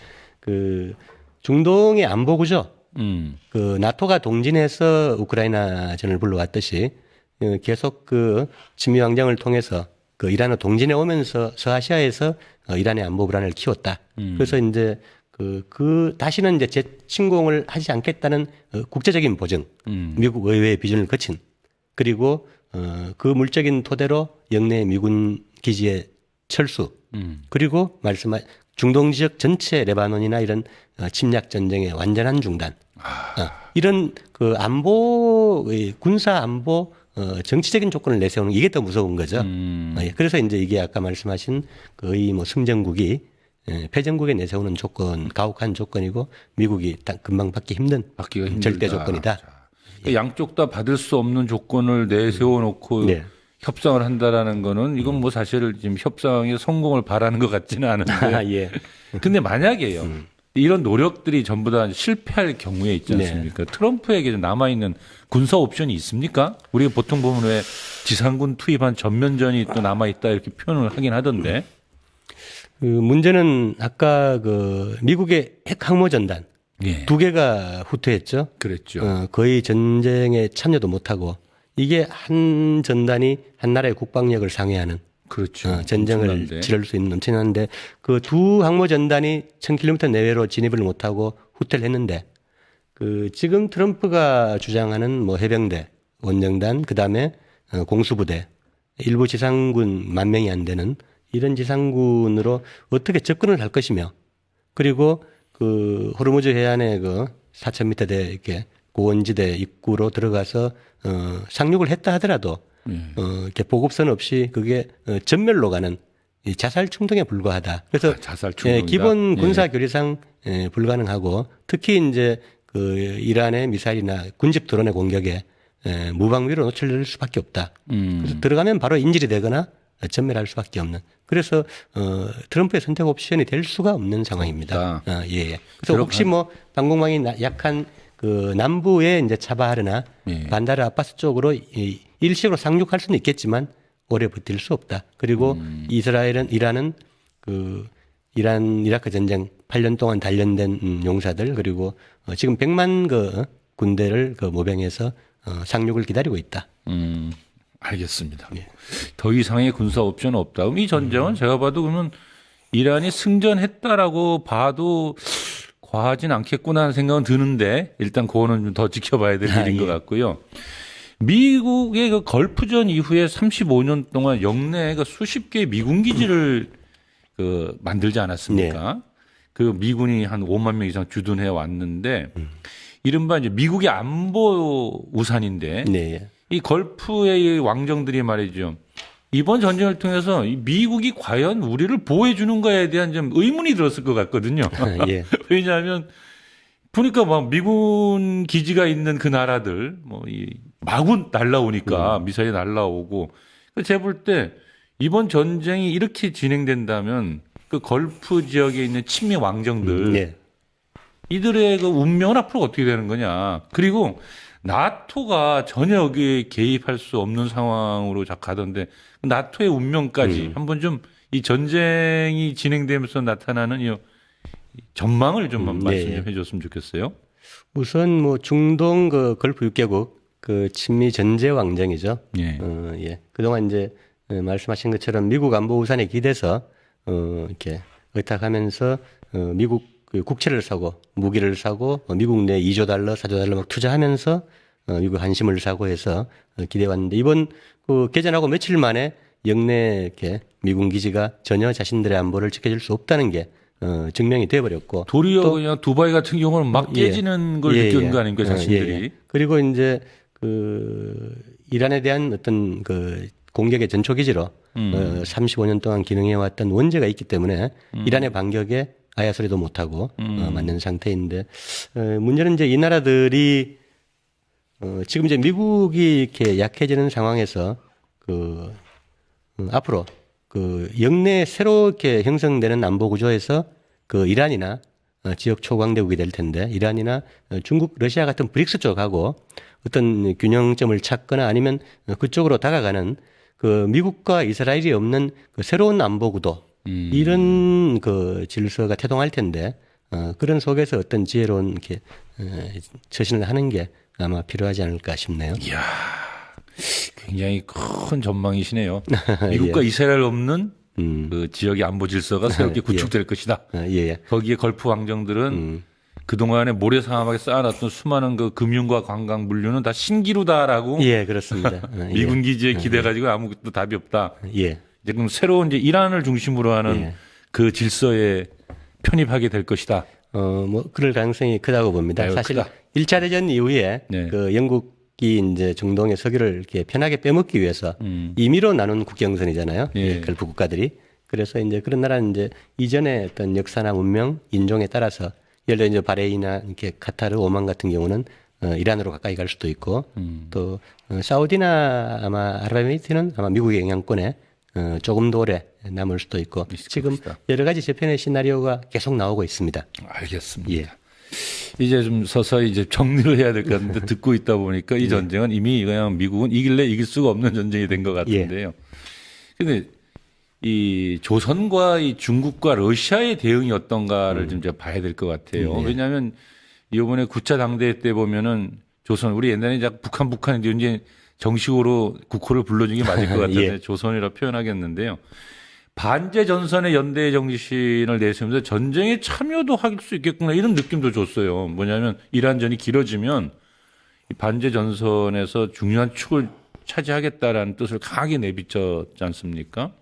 그 중동의 안보 구조 그 나토가 동진해서 우크라이나 전을 불러왔듯이 계속 그 친미 왕정을 통해서 그 이란을 동진해 오면서 서아시아에서 이란의 안보 불안을 키웠다. 그래서 이제 그 다시는 이제 재침공을 하지 않겠다는 국제적인 보증, 미국 의회의 비준을 거친 그리고 그 물적인 토대로 영내 미군 기지의 철수 그리고 말씀하신 중동 지역 전체 레바논이나 이런 침략 전쟁의 완전한 중단 이런 그 안보 군사 안보 정치적인 조건을 내세우는 이게 더 무서운 거죠. 그래서 이제 이게 아까 말씀하신 거의 뭐 승전국이 패전국에 내세우는 조건, 가혹한 조건이고 미국이 금방 받기 힘든 절대 조건이다. 그러니까 양쪽 다 받을 수 없는 조건을 내세워 놓고 협상을 한다라는 거는 이건 뭐 사실 지금 협상의 성공을 바라는 것 같지는 않은데. 예. 근데 만약에요. 이런 노력들이 전부 다 실패할 경우에 있지 않습니까? 트럼프에게 남아있는 군사 옵션이 있습니까? 우리가 보통 보면 왜 지상군 투입한 전면전이 또 남아있다 이렇게 표현을 하긴 하던데. 그 문제는 아까 그 미국의 핵 항모 전단 두 개가 후퇴했죠. 그랬죠. 거의 전쟁에 참여도 못하고 이게 한 전단이 한 나라의 국방력을 상회하는 그렇죠. 전쟁을 엄청난데. 치를 수 있는 엄청난데 그 두 항모 전단이 1000km 내외로 진입을 못하고 후퇴를 했는데 그 지금 트럼프가 주장하는 뭐 해병대, 원정단, 그 다음에 공수부대, 일부 지상군 10,000명이 안 되는 이런 지상군으로 어떻게 접근을 할 것이며 그리고 그 호르무즈 해안의 그 4,000m대 이렇게 고원지대 입구로 들어가서 상륙을 했다 하더라도 이렇게 보급선 없이 그게 전멸로 가는 이 자살 충동에 불과하다. 그래서 자살 충동이다. 기본 군사 교리상 불가능하고 특히 이제 그 이란의 미사일이나 군집 드론의 공격에 무방비로 노출될 수밖에 없다. 그래서 들어가면 바로 인질이 되거나 전멸할 수밖에 없는. 그래서 트럼프의 선택 옵션이 될 수가 없는 상황입니다. 예. 그래서 혹시 뭐 방공망이 약한 그 남부에 이제 차바하르나 반다르 아바스 쪽으로 일시적으로 상륙할 수는 있겠지만 오래 버틸 수 없다. 그리고 이란은 그 이란 이라크 전쟁 8년 동안 단련된 용사들 그리고 지금 100만 그 군대를 그 모병해서 상륙을 기다리고 있다. 알겠습니다. 예. 더 이상의 군사 옵션은 없다. 그럼 이 전쟁은 제가 봐도 그러면 이란이 승전했다라고 봐도 과하진 않겠구나 하는 생각은 드는데 일단 그거는 좀 더 지켜봐야 될 일인 것 같고요. 미국의 그 걸프전 이후에 35년 동안 영내에 그 수십 개의 미군 기지를 그 만들지 않았습니까? 네. 그 미군이 한 5만 명 이상 주둔해 왔는데 이른바 이제 미국의 안보 우산인데 네. 이 걸프의 왕정들이 말이죠. 이번 전쟁을 통해서 미국이 과연 우리를 보호해 주는 거에 대한 좀 의문이 들었을 것 같거든요. 예. 왜냐하면 보니까 막 미군 기지가 있는 그 나라들 뭐 이 마구 날라오니까 미사일이 날라오고 제가 볼 때 이번 전쟁이 이렇게 진행된다면 그 걸프 지역에 있는 친미 왕정들 네. 이들의 그 운명은 앞으로 어떻게 되는 거냐. 그리고 나토가 전혀 여기에 개입할 수 없는 상황으로 가던데 나토의 운명까지 한번 좀 이 전쟁이 진행되면서 나타나는 이 전망을 좀 말씀 좀 해줬으면 좋겠어요. 우선 뭐 중동 그 걸프 6개국 그 친미 전제 왕정이죠. 예. 예. 그동안 이제 말씀하신 것처럼 미국 안보 우산에 기대서 이렇게 의탁하면서 미국 그 국채를 사고 무기를 사고 미국 내 2조 달러, 4조 달러 막 투자하면서 미국 한심을 사고 해서 기대해 왔는데 이번 그 개전하고 며칠 만에 영내 이렇게 미군 기지가 전혀 자신들의 안보를 지켜줄 수 없다는 게 증명이 돼버렸고 도리어 또 그냥 두바이 같은 경우는 막 깨지는 걸 느끼는 거 아닙니까 자신들이. 그리고 이제 그 이란에 대한 어떤 그 공격의 전초 기지로 35년 동안 기능해왔던 원죄가 있기 때문에 이란의 반격에 아야 소리도 못하고 맞는 상태인데 문제는 이제 이 나라들이 지금 이제 미국이 이렇게 약해지는 상황에서 그 앞으로 그 영내 새로 이렇게 형성되는 안보 구조에서 그 이란이나 지역 초강대국이 될 텐데 이란이나 중국, 러시아 같은 브릭스 쪽하고 어떤 균형점을 찾거나 아니면 그쪽으로 다가가는 그 미국과 이스라엘이 없는 그 새로운 안보 구도 이런 그 질서가 태동할 텐데 그런 속에서 어떤 지혜로운 이렇게 처신을 하는 게 아마 필요하지 않을까 싶네요. 이야, 굉장히 큰 전망이시네요. 미국과 예. 이스라엘 없는 그 지역의 안보 질서가 새롭게 구축될 예. 것이다. 예. 거기에 걸프 왕정들은 그동안에 모래사막에 쌓아놨던 수많은 그 금융과 관광 물류는 다 신기루다라고. 예, 그렇습니다. 미군 기지에 기대가지고 아무것도 답이 없다. 예. 지금 새로운 이제 이란을 중심으로 하는 예. 그 질서에 편입하게 될 것이다. 뭐 그럴 가능성이 크다고 봅니다. 사실 크다. 1차 대전 이후에 네. 그 영국이 이제 중동의 석유를 이렇게 편하게 빼먹기 위해서 임의로 나눈 국경선이잖아요. 예. 걸프 국가들이. 그래서 이제 그런 나라는 이제 이전의 어떤 역사나 문명, 인종에 따라서 예를 들어 이제 바레인이나 이렇게 카타르, 오만 같은 경우는 이란으로 가까이 갈 수도 있고 또 사우디나 아마 아랍에미리트는 아마 미국의 영향권에 조금 더 오래 남을 수도 있고 지금 것이다. 여러 가지 재편의 시나리오가 계속 나오고 있습니다. 알겠습니다. 예. 이제 좀 서서히 이제 정리를 해야 될 것 같은데 듣고 있다 보니까 이 전쟁은 이미 그냥 미국은 이길래 이길 수가 없는 전쟁이 된 것 같은데요. 그런데 이 조선과 이 중국과 러시아의 대응이 어떤가를 좀 제가 봐야 될 것 같아요. 왜냐하면 이번에 9차 당대회 때 보면은 조선 우리 옛날에 북한인데 이제 정식으로 국호를 불러준 게 맞을 것 같은데 예. 조선이라 표현하겠는데요. 반제 전선의 연대 정신을 내세우면서 전쟁에 참여도 할 수 있겠구나 이런 느낌도 줬어요. 뭐냐면 이란전이 길어지면 반제 전선에서 중요한 축을 차지하겠다라는 뜻을 강하게 내비쳤지 않습니까?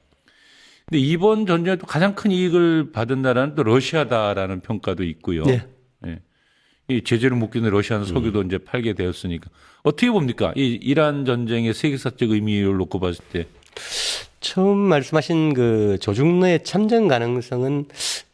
근데 이번 전쟁에 또 가장 큰 이익을 받은 나라는 또 러시아다라는 평가도 있고요. 네. 예. 이 제재를 묶이는 러시아는 석유도 이제 팔게 되었으니까 어떻게 봅니까? 이 이란 전쟁의 세계사적 의미를 놓고 봤을 때 처음 말씀하신 그 조중로의 참전 가능성은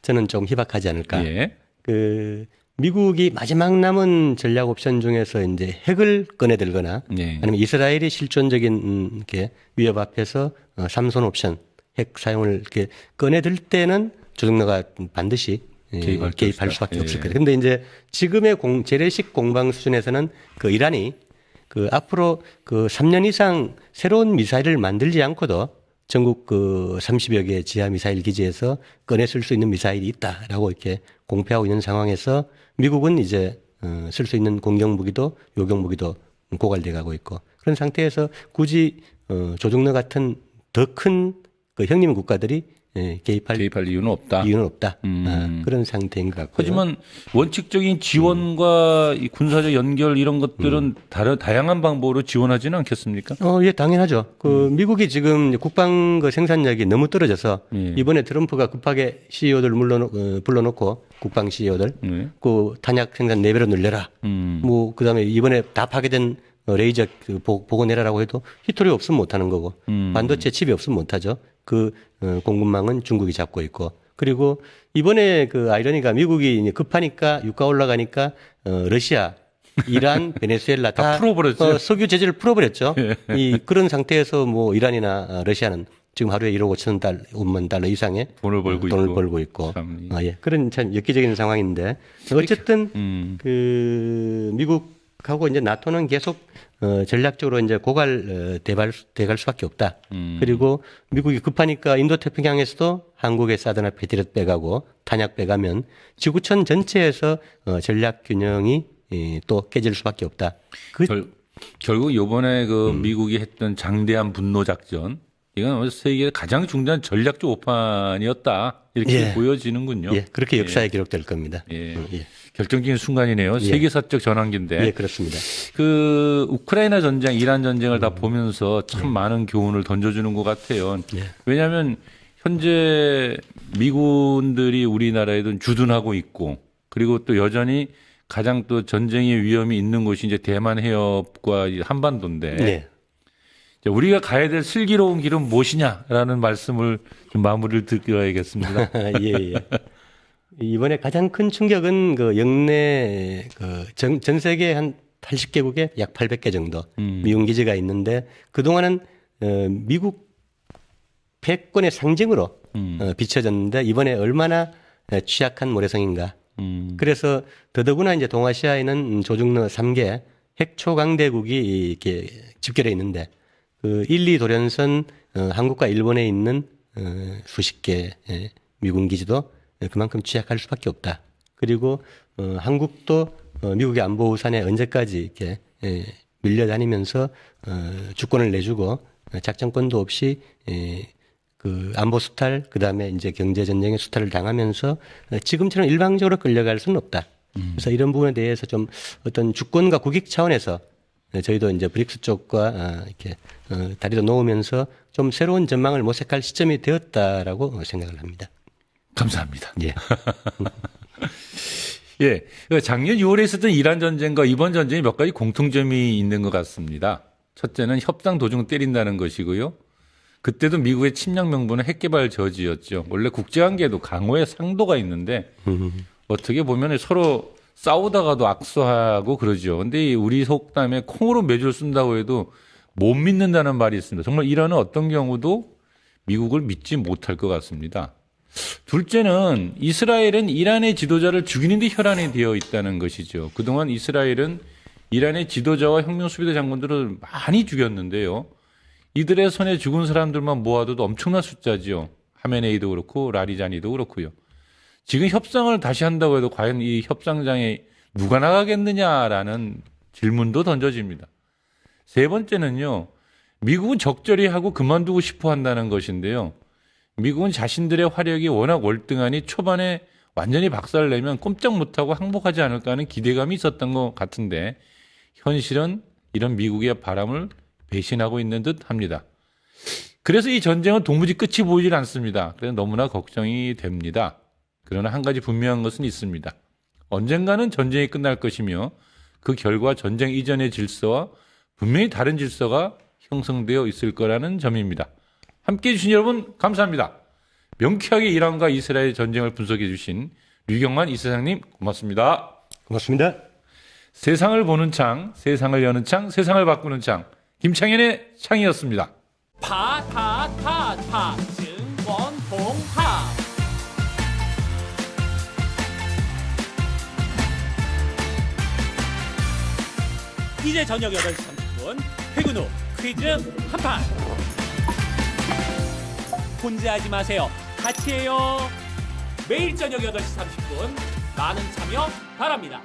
저는 좀 희박하지 않을까. 예. 그 미국이 마지막 남은 전략 옵션 중에서 이제 핵을 꺼내들거나 예. 아니면 이스라엘이 실존적인 이렇게 위협 앞에서 삼선 옵션 핵 사용을 이렇게 꺼내들 때는 조중로가 반드시 개입할 수밖에 예. 없을 거예요. 그런데 이제 지금의 재래식 공방 수준에서는 그 이란이 그 앞으로 그 3년 이상 새로운 미사일을 만들지 않고도 전국 그 30여 개 지하 미사일 기지에서 꺼내 쓸 수 있는 미사일이 있다라고 이렇게 공표하고 있는 상황에서 미국은 이제 쓸 수 있는 공격 무기도 요격 무기도 고갈돼 가고 있고 그런 상태에서 굳이 조중러 같은 더 큰 그 형님 국가들이 개입할 이유는 없다. 그런 상태인 것 같고요. 하지만 원칙적인 지원과 이 군사적 연결 이런 것들은 다양한 방법으로 지원하지는 않겠습니까? 예, 당연하죠. 미국이 지금 국방 그 생산력이 너무 떨어져서 이번에 트럼프가 급하게 CEO들 불러놓고 국방 CEO들 그 탄약 생산 4배로 늘려라. 뭐 그다음에 이번에 다 파괴된 레이저 복원해라라고 해도 히토리 없으면 못하는 거고 반도체 칩이 없으면 못하죠. 그 공급망은 중국이 잡고 있고 그리고 이번에 그 아이러니가 미국이 이제 급하니까 유가 올라가니까 러시아, 이란, 베네수엘라 다 풀어버렸죠. 석유 제재를 풀어버렸죠. 예. 이 그런 상태에서 뭐 이란이나 러시아는 지금 하루에 1억 5천 달러 이상의 돈을 벌고 있고. 참. 예. 그런 참 엽기적인 상황인데 어쨌든 그 미국하고 이제 나토는 계속 전략적으로 이제 돼갈 수밖에 없다. 그리고 미국이 급하니까 인도태평양에서도 한국의 사드나 패트리엇 빼가고 탄약 빼가면 지구촌 전체에서 전략 균형이 또 깨질 수밖에 없다. 결국 이번에 그 미국이 했던 장대한 분노 작전 이건 세계의 가장 중대한 전략적 오판이었다 이렇게 보여지는군요. 예, 그렇게 역사에 기록될 겁니다. 예. 결정적인 순간이네요. 세계사적 전환기인데. 예, 그렇습니다. 그 우크라이나 전쟁, 이란 전쟁을 다 보면서 참 많은 교훈을 던져주는 것 같아요. 왜냐하면 현재 미군들이 우리나라에도 주둔하고 있고 그리고 또 여전히 가장 또 전쟁의 위험이 있는 곳이 이제 대만 해협과 한반도인데 우리가 가야 될 슬기로운 길은 무엇이냐라는 말씀을 좀 마무리를 드려야겠습니다. 예. 이번에 가장 큰 충격은 그 영내 전 세계 한 80개국에 약 800개 정도 미군 기지가 있는데 그동안은 미국 패권의 상징으로 비춰졌는데 이번에 얼마나 취약한 모래성인가. 그래서 더더구나 이제 동아시아에는 조중러 3개 핵초강대국이 이렇게 집결해 있는데 그 1, 2 도련선 한국과 일본에 있는 수십 개 미군 기지도 그만큼 취약할 수밖에 없다. 그리고 한국도 미국의 안보 우산에 언제까지 이렇게 밀려다니면서 주권을 내주고 작전권도 없이 그 안보 수탈 그다음에 이제 경제 전쟁의 수탈을 당하면서 지금처럼 일방적으로 끌려갈 수는 없다. 그래서 이런 부분에 대해서 좀 어떤 주권과 국익 차원에서 저희도 이제 브릭스 쪽과 이렇게 다리도 놓으면서 좀 새로운 전망을 모색할 시점이 되었다라고 생각을 합니다. 감사합니다. 예. 예. 작년 6월에 있었던 이란 전쟁과 이번 전쟁이 몇 가지 공통점이 있는 것 같습니다. 첫째는 협상 도중 때린다는 것이고요. 그때도 미국의 침략 명분은 핵개발 저지였죠. 원래 국제관계에도 강호의 상도가 있는데 어떻게 보면 서로 싸우다가도 악수하고 그러죠. 근데 우리 속담에 콩으로 매주를 쓴다고 해도 못 믿는다는 말이 있습니다. 정말 이란은 어떤 경우도 미국을 믿지 못할 것 같습니다. 둘째는 이스라엘은 이란의 지도자를 죽이는 데 혈안이 되어 있다는 것이죠. 그동안 이스라엘은 이란의 지도자와 혁명수비대 장군들을 많이 죽였는데요. 이들의 손에 죽은 사람들만 모아둬도 엄청난 숫자죠. 하메네이도 그렇고 라리자니도 그렇고요. 지금 협상을 다시 한다고 해도 과연 이 협상장에 누가 나가겠느냐라는 질문도 던져집니다. 세 번째는요. 미국은 적절히 하고 그만두고 싶어 한다는 것인데요. 미국은 자신들의 화력이 워낙 월등하니 초반에 완전히 박살내면 꼼짝 못하고 항복하지 않을까 하는 기대감이 있었던 것 같은데 현실은 이런 미국의 바람을 배신하고 있는 듯 합니다. 그래서 이 전쟁은 도무지 끝이 보이질 않습니다. 그래서 너무나 걱정이 됩니다. 그러나 한 가지 분명한 것은 있습니다. 언젠가는 전쟁이 끝날 것이며 그 결과 전쟁 이전의 질서와 분명히 다른 질서가 형성되어 있을 거라는 점입니다. 함께해 주신 여러분 감사합니다. 명쾌하게 이란과 이스라엘 전쟁을 분석해 주신 류경환 이사장님 고맙습니다. 고맙습니다. 세상을 보는 창, 세상을 여는 창, 세상을 바꾸는 창 김창현의 창이었습니다. 파파파파 증권통합 이제 저녁 8시 30분 퇴근 후 퀴즈 한판 혼자 하지 마세요. 같이 해요. 매일 저녁 8시 30분 많은 참여 바랍니다.